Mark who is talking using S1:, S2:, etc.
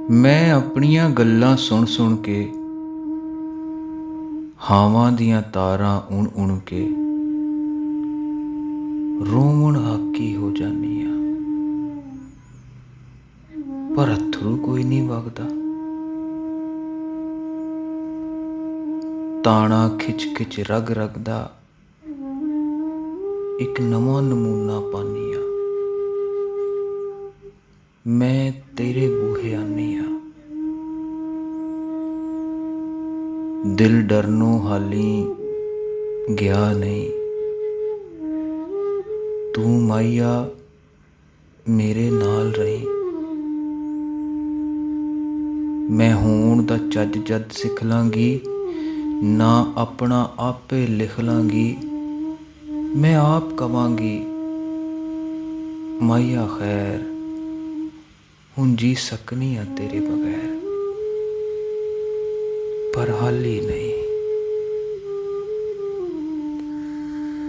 S1: ਮੈਂ ਆਪਣੀਆਂ ਗੱਲਾਂ ਸੁਣ ਸੁਣ ਕੇ, ਹਾਵਾਂ ਦੀਆਂ ਤਾਰਾਂ ਉਣ ਉਣ ਕੇ ਰੋਵਣ ਹਾਕੀ ਹੋ ਜਾਨੀ ਆ, ਪਰ ਅੱਥਰੂ ਕੋਈ ਨਹੀਂ ਵਗਦਾ। ਤਾਣਾ ਖਿੱਚ ਖਿੱਚ ਰਗ ਰਗ ਦਾ ਇੱਕ ਨਵਾਂ ਨਮੂਨਾ ਪਾਨੀ ਆ। ਮੈਂ ਤੇਰੇ ਬੂਹੇ ਆਨੀ ਆ, ਦਿਲ ਡਰਨੋਂ ਹਾਲੀ ਗਿਆ ਨਹੀਂ। ਤੂੰ ਮਾਈਆ ਮੇਰੇ ਨਾਲ ਰਹੀ। ਮੈਂ ਹੋਣ ਦਾ ਚੱਜ ਜਦ ਸਿੱਖ ਲਾਂਗੀ, ਨਾ ਆਪਣਾ ਆਪੇ ਲਿਖ ਲਾਂਗੀ। ਮੈਂ ਆਪ ਕਵਾਂਗੀ ਮਾਈਆ ਖੈਰ, ਹੁਣ ਜੀ ਸਕਨੀ ਆ ਤੇਰੇ ਬਗੈਰ, ਪਰ ਹਾਲੀ ਨਹੀਂ।